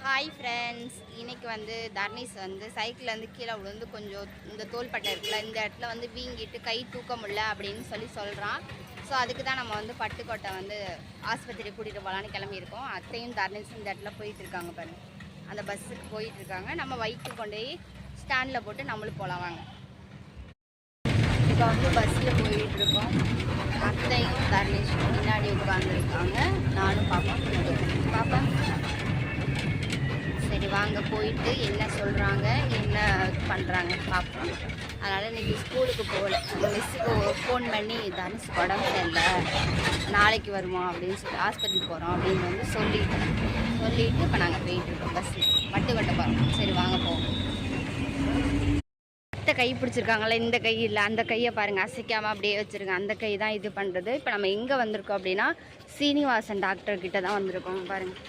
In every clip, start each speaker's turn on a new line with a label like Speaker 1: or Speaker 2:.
Speaker 1: Hi friends, இன்றைக்கி வந்து தர்னீஸ் வந்து சைக்கிளில் வந்து கீழே விழுந்து கொஞ்சம் இந்த தோள்பட்டை இருக்குல்ல, இந்த இடத்துல வந்து வீங்கிட்டு கை தூக்க முடியல அப்படின்னு சொல்கிறான். ஸோ அதுக்கு தான் நம்ம வந்து பட்டுக்கோட்டை வந்து ஆஸ்பத்திரி கூட்டிகிட்டு போகலான்னு கிளம்பியிருக்கோம். அத்தையும் தர்னீஸும் இந்த இடத்துல போயிட்டுருக்காங்க பாருங்க. அந்த பஸ்ஸுக்கு போயிட்டுருக்காங்க. நம்ம பைக்கு கொண்டு போய் ஸ்டாண்டில் போட்டு நம்மளும் போகலாம் வாங்க. இப்போ வந்து பஸ்ஸில் போயிட்டுருக்கோம். அத்தையும் தர்னீஸும் முன்னாடி உட்காந்துருக்காங்க. நானும் பாப்பேன். சரி வாங்க, போயிட்டு என்ன சொல்கிறாங்க, என்ன பண்ணுறாங்கன்னு பார்ப்போம். அதனால் இன்றைக்கி ஸ்கூலுக்கு போகல. மிஸ்ஸுக்கு ஃபோன் பண்ணி தனுஷ் உடம்பு சரியில்லை, நாளைக்கு வருவோம் அப்படின்னு சொல்லி ஹாஸ்பிட்டலுக்கு போகிறோம் அப்படின்னு வந்து சொல்லிவிட்டு இப்போ நாங்கள் போயிட்டுருக்கோம். பஸ்ஸில் பட்டுக்கோட்டை போகிறோம். சரி வாங்க போவோம். கை பிடிச்சிருக்காங்களே, இந்த கை இல்லை, அந்த கையை பாருங்கள் அசைக்காமல் அப்படியே வச்சுருங்க. அந்த கை தான் இது பண்ணுறது. இப்போ நம்ம எங்கே வந்திருக்கோம் அப்படின்னா சீனிவாசன் டாக்டர்கிட்ட தான் வந்திருக்கோம். பாருங்கள்,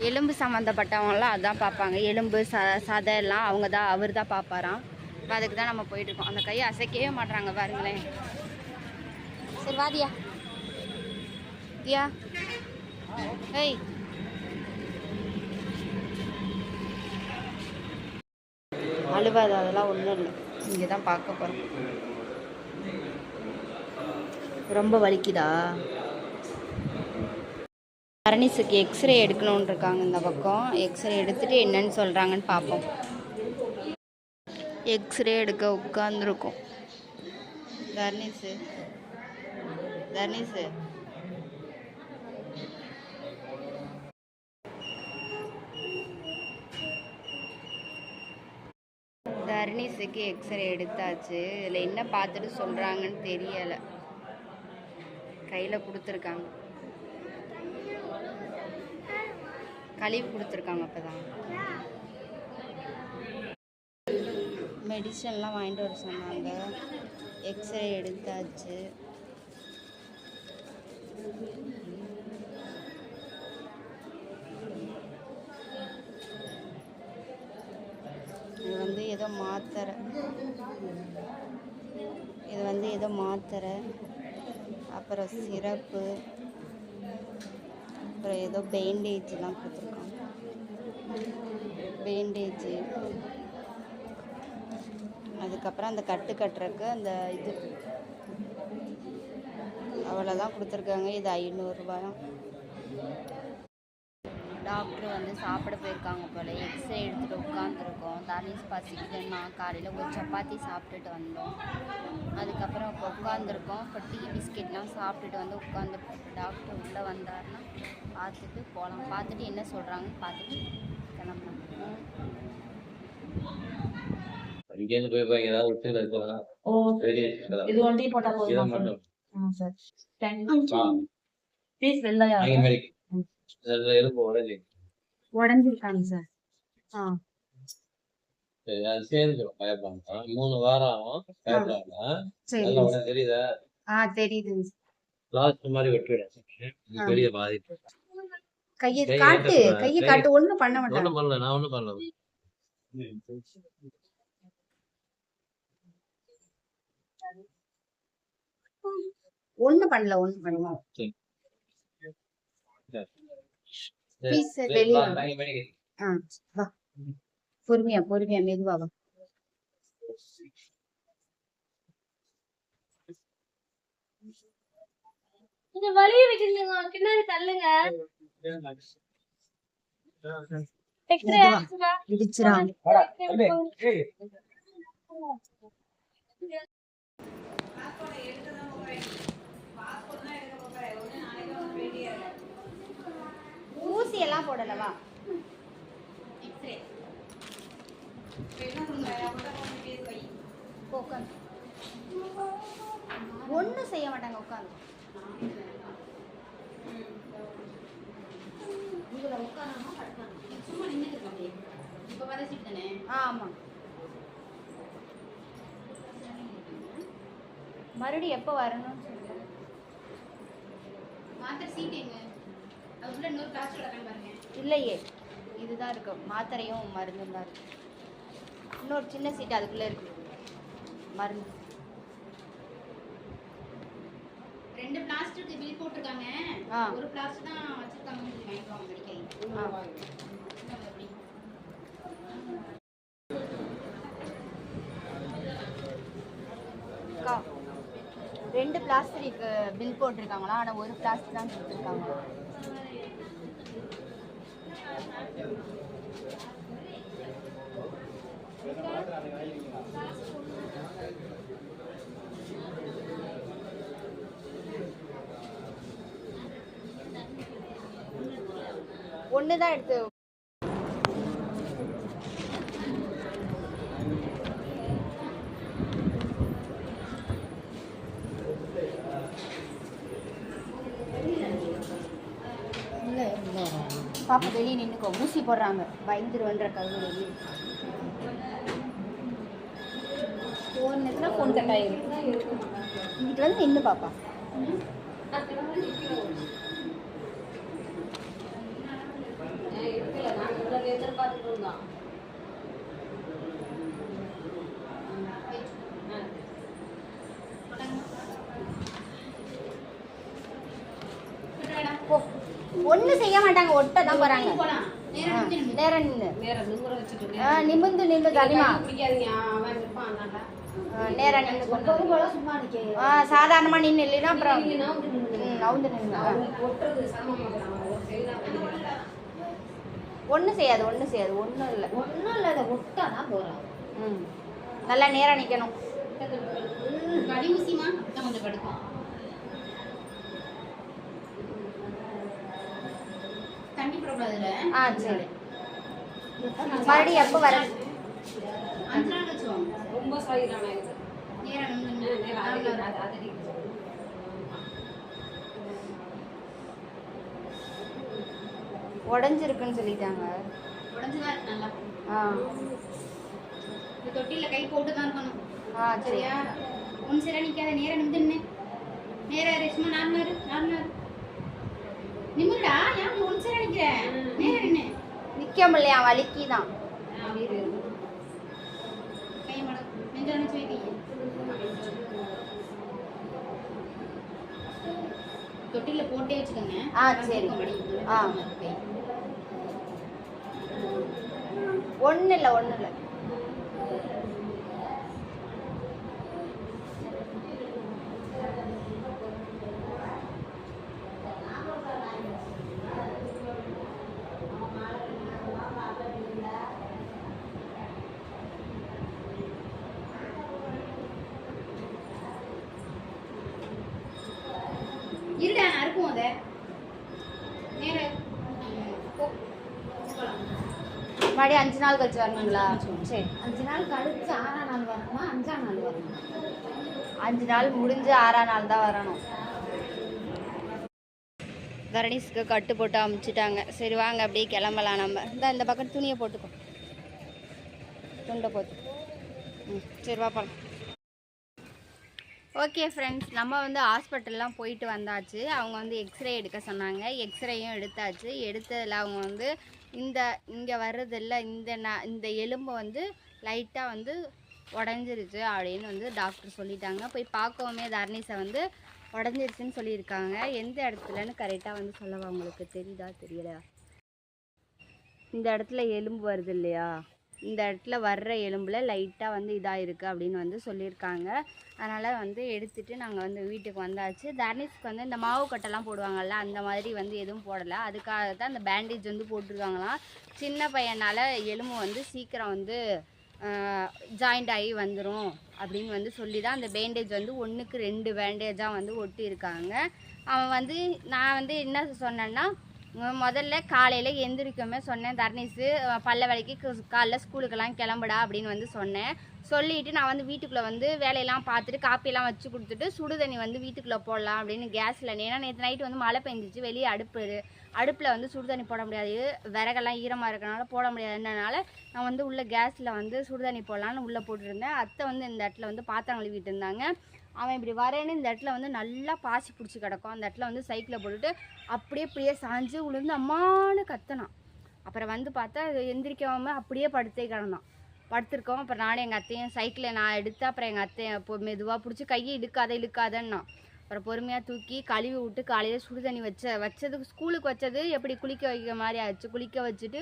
Speaker 1: எலும்பு சம்மந்தப்பட்டவங்களாம் அதான் பார்ப்பாங்க. எலும்பு சதை எல்லாம் அவர் தான் பார்ப்பாராம். இப்போ அதுக்கு தான் நம்ம போயிட்டுருக்கோம். அந்த கையை அசைக்கவே மாட்டுறாங்க பாருங்களேன். சரி வாதியா தியா, ஏய் அழுவாது, அதெல்லாம் ஒன்றும் இல்லை. இங்கே தான் பார்க்க போகிறோம். ரொம்ப வலிக்குதா? தர்னீஸுக்கு எக்ஸ்ரே எடுக்கணும்னு இருக்காங்க. இந்த பக்கம் எக்ஸ்ரே எடுத்துகிட்டு என்னன்னு சொல்கிறாங்கன்னு பார்ப்போம். எக்ஸ்ரே எடுக்க உட்காந்துருக்கோம். தர்னீஸு தர்னீஸுக்கு எக்ஸ்ரே எடுத்தாச்சு. இதில் என்ன பார்த்துட்டு சொல்கிறாங்கன்னு தெரியலை. கையில் கொடுத்துருக்காங்க, கழிவு கொடுத்துருக்காங்க. அப்போ தான் மெடிசன்லாம் வாங்கிட்டு வர சொன்னாங்க. எக்ஸ்ரே எடுத்தாச்சு. இது வந்து ஏதோ மாத்திரை, அப்புறம் சிரப்பு, அப்புறம் ஏதோ பேண்டேஜ்லாம் கொடுத்துருக்காங்க. பேண்டேஜு, அதுக்கப்புறம் அந்த கட்டு கட்டுறதுக்கு அந்த இது, அவ்வளோதான் கொடுத்துருக்காங்க. இது 500 ரூபாய். டாக்டர் வந்து சாப்பிட போயிருக்காங்க போல். எக்ஸ்ரே எடுத்துகிட்டு உட்காந்துருக்கோம். தர்னீஸ் பசிக்குதுன்னா காலையில் ஒரு சப்பாத்தி சாப்பிட்டுட்டு வந்தோம். அதுக்கப்புறம் இப்போ உட்காந்துருக்கோம். இப்போ டீ பிஸ்கெட்லாம் சாப்பிட்டுட்டு வந்து உட்காந்துருக்கோம். டாக்டர் உள்ளே வந்தாருன்னா பார்த்துட்டு போகலாம். பார்த்துட்டு என்ன சொல்கிறாங்கன்னு பார்த்துட்டு கிளம்பலாம். உடஞ்சிருக்காங்க சார்.
Speaker 2: சேர்ந்துடும் 3 வாரம் ஆகும். தெரியுதா?
Speaker 1: தெரியுது.
Speaker 2: மாதிரி வெட்டிவிட பெரிய பாதிப்பு.
Speaker 1: கையை காட்டு. ஒண்ணும் பண்ண மாட்டேன்.
Speaker 2: நான் ஒண்ணும் பண்ணல.
Speaker 1: ஒண்ணும் பண்ணல. பொறுமையா மெதுவா வா.
Speaker 3: வலிய வச்சிருந்தீங்க, பின்னாடி தள்ளுங்க.
Speaker 1: ஊசி எல்லாம் போடலவா? ஒன்றும் செய்ய மாட்டாங்க. உட்காந்து ஆமாம். மறுபடியும் எப்போ வரணும்னு சொல்லுங்க. இல்லையே, இதுதான் இருக்கு. மாத்திரையும் மருந்தும் தான் இருக்கு. இன்னொரு சின்ன சீட்டு அதுக்குள்ளே இருக்கு மருந்து.
Speaker 4: 2 பிளாஸ்டிக் பில் போட்டுருக்காங்க. ஒரு பிளாஸ்டிக் தான் வச்சிருக்காங்க.
Speaker 1: அக்கா 2 பிளாஸ்டிக்கு பில் போட்டிருக்காங்களா, ஆனால் ஒரு பிளாஸ்டிக் தான் கொடுத்துருக்காங்க. ஒன்று தான் எடுத்து பாப்பா வெளியே நின்றுக்கோ, ஊசி போடுறாங்க, பயந்துருவன்ற கருவு வெளியே. ஃபோன் கட் ஆயிடும். இங்கிட்டு வந்து நின்று பாப்பா. ஒண்ணு செய்ய மாட்டாங்க, ஒட்ட தான் போறாங்க. நேரம் நிமிந்து நின்று தனிமா நேரம் நின்று சாதாரணமா நின்று இல்லைன்னா அப்புறம் நவுந்து நின்று ஒன்றும் செய்யாது, ஒன்றும் செய்யாது, ஒன்றும் இல்லை அதை ஒட்டாதான் போகிறோம். நல்லா நேரம் நிற்கணும். கடி ஊசிமா கொஞ்சம் படுக்கும். தண்ணி போடக்கூடாதுல்ல? சரி. மறுபடியும் எப்போ வர? ரொம்ப உடஞ்சிருக்குன்னு சொல்லிட்டாங்க. உடஞ்சுதான் இருக்கு நல்லா. இந்த தொட்டியில் கை போட்டு தான் இருக்கணும். சரியா? ஒன்று சரியா நிற்காத, நேரம் நின்று நேரம் ரேஷ்மா நார்மலாரு நிமிடா. ஏன் ஒன்று சரியா நிற்கிறேன்? நேரம் நின்று நிற்க முடியலையா, வலிக்கி தான். கை மட நெஞ்ச நினச்சி வைக்க. தொட்டியில் போட்டே வச்சுக்கோங்க. சரி. ஒன்றும் இல்லை, ஒன்றும் இல்லை. இருடா இருக்கும் அதை மறுபடியும் 5 நாள் கழிச்சு வரணுங்களா? சரி, 5 நாள் கழிச்சு 6ஆம் நாள் வரணுமா? 5ஆம் நாள் வரணும். 5 நாள் முடிஞ்சு 6ஆம் நாள் தான் வரணும். தரணிஸ்க்கு கட்டு போட்டு அமுச்சிட்டாங்க. சரி வாங்க அப்படியே கிளம்பலாம். நம்ம இந்த பக்கம் துணியை போட்டுக்கோ, துண்டை போட்டு. சரி வா போகலாம். ஓகே ஃப்ரெண்ட்ஸ், நம்ம வந்து ஹாஸ்பிட்டல்லாம் போயிட்டு வந்தாச்சு. அவங்க வந்து எக்ஸ்ரே எடுக்க சொன்னாங்க. எக்ஸ்ரேயும் எடுத்தாச்சு. எடுத்ததில் அவங்க வந்து இங்கே வர்றதில்ல, இந்த எலும்பு வந்து லைட்டாக வந்து உடஞ்சிருச்சு அப்படின்னு வந்து டாக்டர் சொல்லிட்டாங்க. போய் பார்க்கவுமே தர்னிஸை வந்து உடஞ்சிருச்சுன்னு சொல்லியிருக்காங்க. எந்த இடத்துலன்னு கரெக்டாக வந்து சொல்லவா உங்களுக்கு தெரியுதா தெரியலையா? இந்த இடத்துல எலும்பு வருது இல்லையா, இந்த இடத்துல வர்ற எலும்பில் லைட்டாக வந்து இதாக இருக்குது அப்படின்னு வந்து சொல்லியிருக்காங்க. அதனால் வந்து எடுத்துகிட்டு நாங்கள் வந்து வீட்டுக்கு வந்தாச்சு. தர்னிஸ்க்கு வந்து இந்த மாவு கட்டெல்லாம் போடுவாங்கள்ல, அந்த மாதிரி வந்து எதுவும் போடலை. அதுக்காக தான் அந்த பேண்டேஜ் வந்து போட்டிருக்காங்களாம். சின்ன பையனால் எலும்பு வந்து சீக்கிரம் வந்து ஜாயிண்ட் ஆகி வந்துடும் அப்படின்னு வந்து சொல்லி தான் அந்த பேண்டேஜ் வந்து 1க்கு 2 பேண்டேஜாக வந்து ஒட்டியிருக்காங்க. அவன் வந்து நான் வந்து என்ன சொன்னேன்னா, முதல்ல காலையில் எந்திரிக்கமே சொன்னேன், தர்னிஸு பல்ல வேலைக்கு காலைல ஸ்கூலுக்கெல்லாம் கிளம்புடா அப்படின்னு வந்து சொன்னேன். சொல்லிவிட்டு நான் வந்து வீட்டுக்குள்ளே வந்து வேலையெல்லாம் பார்த்துட்டு காப்பியெல்லாம் வச்சு கொடுத்துட்டு சுடு தண்ணி வந்து வீட்டுக்குள்ளே போடலாம் அப்படின்னு கேஸில். ஏன்னா நேற்று நைட்டு வந்து மழை பெஞ்சிச்சு, வெளியே அடுப்பில் வந்து சுடு தண்ணி போட முடியாது, விறகெல்லாம் ஈரமாக இருக்கனால போட முடியாதுன்றனால நான் வந்து உள்ளே கேஸில் வந்து சுடு தண்ணி போடலான்னு உள்ளே போட்டுருந்தேன். அத்தை வந்து இந்த இடத்துல வந்து பாத்திரம் கழுவிட்டு இருந்தாங்க. அவன் இப்படி வரேன்னு இந்த இடத்துல வந்து நல்லா பாசி பிடிச்சி கிடக்கும். அந்த இடத்துல வந்து சைக்கிளை போட்டுட்டு அப்படியே சாஞ்சு உளுந்து அம்மானு கத்தனான். அப்புறம் வந்து பார்த்தா எந்திரிக்காமல் அப்படியே படுத்தே கிடந்தான். படுத்துருக்கோம். அப்புறம் நானும் எங்கள் அத்தையும் சைக்கிளை நான் எடுத்து, அப்புறம் எங்கள் அத்தையை இப்போ மெதுவாக பிடிச்சி கையை இழுக்காதேன்னா அப்புறம் பொறுமையாக தூக்கி கழுவி விட்டு காலையில் சுடு தண்ணி வச்சதுக்கு ஸ்கூலுக்கு வச்சது எப்படி குளிக்க வைக்கிற மாதிரி ஆச்சு. குளிக்க வச்சுட்டு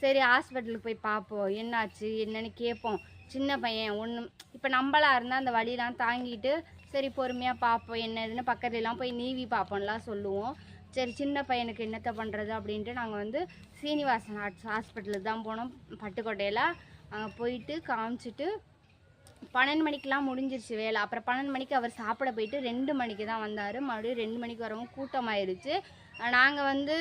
Speaker 1: சரி ஹாஸ்பிட்டலுக்கு போய் பார்ப்போம், என்னாச்சு என்னன்னு கேட்போம். சின்ன பையன் ஒன்றும் இப்போ நம்மளாக இருந்தால் அந்த வழியெலாம் தாங்கிட்டு சரி பொறுமையாக பார்ப்போம் என்னதுன்னு பக்கத்துலலாம் போய் நீவி பார்ப்போம்லாம் சொல்லுவோம். சரி சின்ன பையனுக்கு என்னத்தை பண்ணுறது அப்படின்ட்டு நாங்கள் வந்து சீனிவாசன் ஹாஸ்பிட்டலுக்கு தான் போனோம் பட்டுக்கோட்டையில். அங்கே போயிட்டு காமிச்சிட்டு 12 மணிக்கெலாம் முடிஞ்சிருச்சு வேலை. அப்புறம் 12 மணிக்கு அவர் சாப்பிட போயிட்டு 2 மணிக்கு தான் வந்தார். மறுபடியும் 2 மணிக்கு வரவும் கூட்டமாயிருச்சு. நாங்கள் வந்து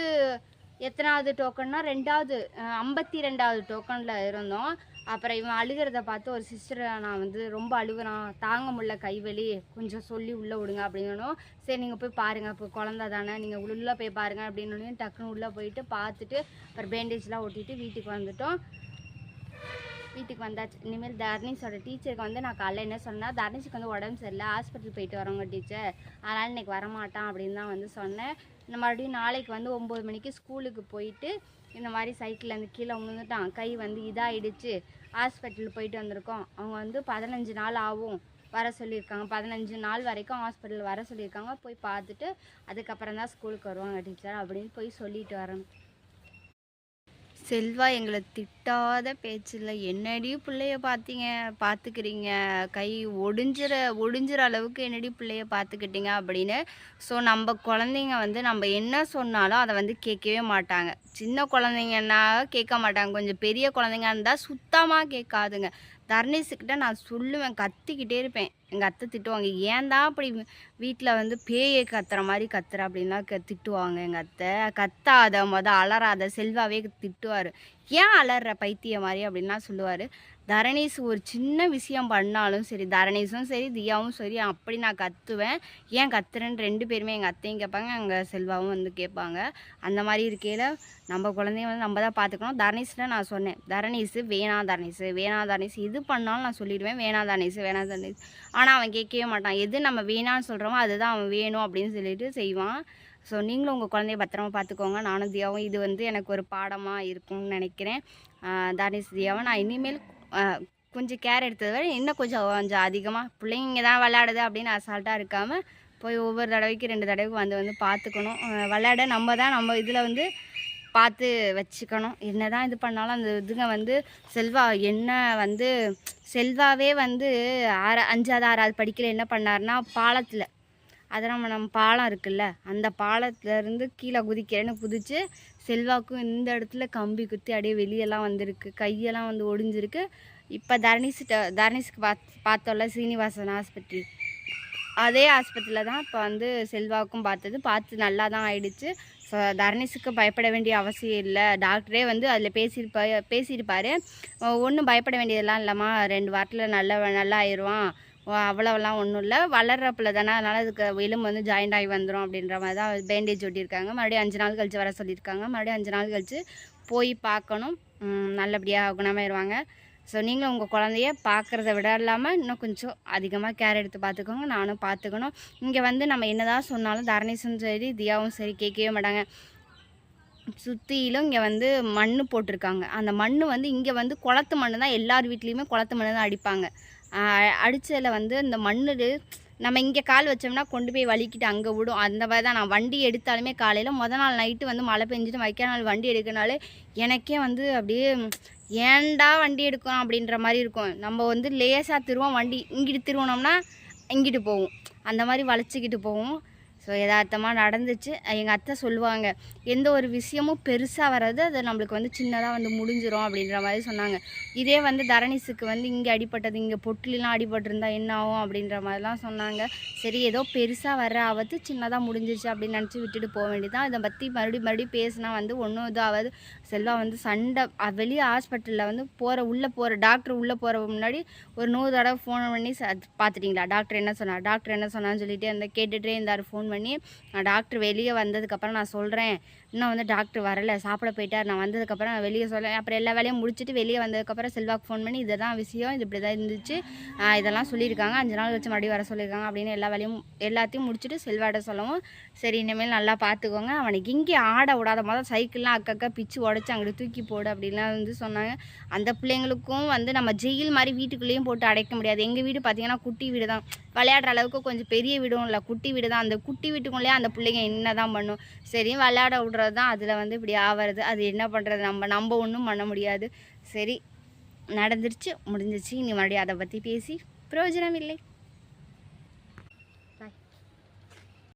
Speaker 1: எத்தனாவது டோக்கன்னா 52வது டோக்கனில் இருந்தோம். அப்புறம் இவன் அழுகிறத பார்த்து ஒரு சிஸ்டரை நான் வந்து ரொம்ப அழுகுறான், தாங்க முடியல கைவலி, கொஞ்சம் சொல்லி உள்ளே விடுங்க அப்படின்னோம். சரி நீங்கள் போய் பாருங்கள், இப்போ குழந்த தானே நீங்கள் உள்ளே போய் பாருங்கள் அப்படின்னு டக்குன்னு உள்ளே போயிட்டு பார்த்துட்டு அப்புறம் பேண்டேஜ்லாம் ஒட்டிட்டு வீட்டுக்கு வந்துட்டோம். வீட்டுக்கு வந்தாச்சு. இனிமேல் தர்ணீஸோட டீச்சருக்கு வந்து நான் காலைல என்ன சொன்னேன், தர்ணீஸுக்கு வந்து உடம்பு சரியில்லை, ஹாஸ்பிட்டல் போயிட்டு வரவங்க டீச்சர், அதனால் இன்றைக்கி வரமாட்டான் அப்படின்னு தான் வந்து சொன்னேன். இந்த மறுபடியும் நாளைக்கு வந்து 9 மணிக்கு ஸ்கூலுக்கு போயிட்டு இந்த மாதிரி சைக்கிள்லேருந்து கீழே விழுந்துட்டான், கை வந்து இதாகிடுச்சு, ஹாஸ்பிட்டல் போயிட்டு வந்திருக்கோம். அவங்க வந்து 15 நாள் ஆகும் வர சொல்லியிருக்காங்க. 15 நாள் வரைக்கும் ஹாஸ்பிட்டல் வர சொல்லியிருக்காங்க. போய் பார்த்துட்டு அதுக்கப்புறம் தான் ஸ்கூலுக்கு வருவாங்க டீச்சர் அப்படின்னு போய் சொல்லிட்டு வரணும். செல்வா எங்களை திட்டாத பேச்சில் என்னடி பிள்ளைய பார்த்துக்கிறீங்க, கை ஒடிஞ்சிற அளவுக்கு என்னடி பிள்ளைய பார்த்துக்கிட்டீங்க அப்படின்னு. ஸோ நம்ம குழந்தைங்க வந்து நம்ம என்ன சொன்னாலும் அதை வந்து கேட்கவே மாட்டாங்க. சின்ன குழந்தைங்கன்னா கேட்க மாட்டாங்க, கொஞ்சம் பெரிய குழந்தைங்க இருந்தால் சுத்தமாக கேட்காதுங்க. தர்ணீஸுக்கிட்ட நான் சொல்லுவேன், கத்திக்கிட்டே இருப்பேன். எங்கள் அத்தை திட்டுவாங்க, ஏன் தான் அப்படி வீட்டில் வந்து பேயை கத்துற மாதிரி கத்துற அப்படின்லாம் திட்டுவாங்க. எங்கள் அத்தை கத்தாத அலறாத செல்வாவே திட்டுவார், ஏன் அலற பைத்திய மாதிரி அப்படின்லாம் சொல்லுவார். தரணீஸ் ஒரு சின்ன விஷயம் பண்ணாலும் சரி, தரணீஸும் சரி தியாவும் சரி அப்படி நான் கத்துவேன். ஏன் கத்துறேன்னு 2 பேருமே எங்கள் அத்தையும் கேட்பாங்க, எங்கள் செல்வாவும் வந்து கேட்பாங்க. அந்த மாதிரி இருக்கையில் நம்ம குழந்தைங்க வந்து நம்ம தான் பார்த்துக்கணும். தரணீஸில் நான் சொன்னேன், தரணீஸு வேணாம் தரணீஸ் இது பண்ணாலும் நான் சொல்லிடுவேன், வேணாம் தரணீஸ். ஆனால் அவன் கேட்கவே மாட்டான். எது நம்ம வேணான்னு சொல்கிறோமோ அதுதான் அவன் வேணும் அப்படின்னு சொல்லிட்டு செய்வான். ஸோ நீங்களும் உங்கள் குழந்தைய பத்திரமா பார்த்துக்கோங்க. நானும் தியாவும் இது வந்து எனக்கு ஒரு பாடமாக இருக்கும்னு நினைக்கிறேன். தரணீஸ் தியாவை நான் இனிமேல் கொஞ்சம் கேர் எடுத்ததை விட இன்னும் கொஞ்சம் அதிகமாக பிள்ளைங்க தான் விளையாடுது அப்படின்னு அசால்ட்டாக இருக்காமல் போய் ஒவ்வொரு தடவைக்கு 2 தடவைக்கு வந்து பார்த்துக்கணும். விளையாட நம்ம இதில் வந்து பார்த்து வச்சுக்கணும். என்ன தான் இது பண்ணாலும் அந்த இதுங்க வந்து செல்வாவே வந்து 5வது 6வது படிக்கல என்ன பண்ணார்னா பாலத்தில், அதை நம்ம பாலம் இருக்குல்ல அந்த பாலத்துலேருந்து கீழே குதிக்கிறேன்னு குதித்து செல்வாக்கும் இந்த இடத்துல கம்பி குத்தி அப்படியே வெளியெல்லாம் வந்திருக்கு, கையெல்லாம் வந்து ஒடிஞ்சிருக்கு. இப்போ தர்ணீஸுக்கு பார்த்தோம்ல சீனிவாசன் ஹாஸ்பிட்டல், அதே ஆஸ்பத்திரியில் தான் இப்போ வந்து செல்வாக்கும் பார்த்து நல்லா தான் ஆயிடுச்சு. ஸோ தர்ணீஸுக்கு பயப்பட வேண்டிய அவசியம் இல்லை. டாக்டரே வந்து அதில் பேசியிருப்பார், ஒன்றும் பயப்பட வேண்டியதெல்லாம் இல்லைம்மா, 2 வாரத்தில் நல்லா ஆயிடுவான், அவ்வளோவெல்லாம் ஒன்றும் இல்லை, வளர்றப்பில் தானே, அதனால் அதுக்கு எலும்பு வந்து ஜாயிண்ட் ஆகி வந்துடும் அப்படின்ற மாதிரி தான் பேண்டேஜ் ஒட்டியிருக்காங்க. மறுபடியும் 5 நாள் கழித்து வர சொல்லியிருக்காங்க. மறுபடியும் 5 நாள் கழித்து போய் பார்க்கணும், நல்லபடியாக குணமாயிருவாங்க. ஸோ நீங்களும் உங்கள் குழந்தைய பார்க்குறத விட இல்லாமல் இன்னும் கொஞ்சம் அதிகமாக கேர் எடுத்து பார்த்துக்கோங்க. நானும் பார்த்துக்கணும். இங்கே வந்து நம்ம என்ன தான் சொன்னாலும் தர்ணீஸும் சரி தியாவும் சரி கேட்கவே மாட்டாங்க. சுற்றிலும் இங்கே வந்து மண் போட்டிருக்காங்க. அந்த மண் வந்து இங்கே வந்து குளத்து மண் தான், எல்லார் வீட்லேயுமே குளத்து மண் தான் அடிப்பாங்க. அடித்ததில் வந்து இந்த மண் நம்ம இங்கே கால் வச்சோம்னா கொண்டு போய் வலிக்கிட்டு அங்கே விடும். அந்த மாதிரி தான் நான் வண்டி எடுத்தாலுமே காலையில் நாள் நைட்டு வந்து மழை பெஞ்சிட்டு வைக்கிற நாள் வண்டி எடுக்கிறனாலே எனக்கே வந்து அப்படியே ஏன்டா வண்டி எடுக்கணும் அப்படின்ற மாதிரி இருக்கும். நம்ம வந்து லேசாக திருவோம், வண்டி இங்கிட்டு திருவோனோம்னா இங்கிட்டு போகும், அந்த மாதிரி வளைச்சிக்கிட்டு போவோம். ஸோ யதார்த்தமாக நடந்துச்சு. எங்கள் அத்தை சொல்லுவாங்க, எந்த ஒரு விஷயமும் பெருசாக வராது, அது நம்மளுக்கு வந்து சின்னதாக வந்து முடிஞ்சிடும் அப்படின்ற மாதிரி சொன்னாங்க. இதே வந்து தரணீஸுக்கு வந்து இங்கே அடிபட்டது, இங்கே பொட்டிலாம் அடிபட்டிருந்தா என்ன ஆகும் அப்படின்ற மாதிரிலாம் சொன்னாங்க. சரி ஏதோ பெருசாக வர்ற ஆபத்து சின்னதாக முடிஞ்சிச்சு அப்படின்னு நினச்சி விட்டுட்டு போக வேண்டியதான். இதை பற்றி மறுபடியும் பேசினா வந்து ஒன்றும் இதாகாது. செல்வா வந்து சண்டை வெளியே ஹாஸ்பிட்டலில் வந்து உள்ளே போகிற டாக்டர் உள்ளே போகிற முன்னாடி ஒரு 100 தடவை ஃபோன் பண்ணி பார்த்துட்டிங்களா டாக்டர் என்ன சொன்னான்னு சொல்லிட்டு கேட்டுகிட்டே இருந்தார் ஃபோன் பண்ணி. நான் டாக்டர் வெளியே வந்ததுக்கப்புறம் நான் சொல்கிறேன், இன்னும் வந்து டாக்டர் வரலை, சாப்பிட போயிட்டார், நான் வந்ததுக்கப்புறம் நான் வெளியே சொல்கிறேன். அப்புறம் எல்லா வேலையும் முடிச்சுட்டு வெளியே வந்ததுக்கப்புறம் செல்வாக்கு ஃபோன் பண்ணி இதை தான் விஷயம், இது இப்படி தான் இருந்துச்சு, இதெல்லாம் சொல்லியிருக்காங்க, 5 நாள் வச்சு மறுபடியும் வர சொல்லியிருக்காங்க அப்படின்னு எல்லாத்தையும் முடிச்சுட்டு செல்வாட்ட சொல்லவும், சரி இனிமேல் நல்லா பார்த்துக்கோங்க, அவனுக்கு இங்கே ஆட விடாத சைக்கிள்லாம் அக்கா பிச்சு உடச்சி அங்கிட்டு தூக்கி போடு அப்படின்லாம் வந்து சொன்னாங்க. அந்த பிள்ளைங்களுக்கும் வந்து நம்ம ஜெயில் மாதிரி வீட்டுக்குள்ளேயும் போட்டு அடைக்க முடியாது. எங்கள் வீடு பார்த்திங்கன்னா குட்டி வீடு தான், விளையாடுற அளவுக்கு கொஞ்சம் பெரிய வீடும் இல்லை, குட்டி வீடு தான். அந்த குட்டி வீட்டுக்குள்ளேயே அந்த பிள்ளைங்க என்ன தான் பண்ணும்? சரி விளையாட விட்றது தான், அதில் வந்து இப்படி ஆவறது. அது என்ன பண்ணுறது? நம்ம ஒன்றும் பண்ண முடியாது. சரி, நடந்துருச்சு, முடிஞ்சிச்சு. இனி மறுபடியும் அதை பற்றி பேசி பிரயோஜனம் இல்லை.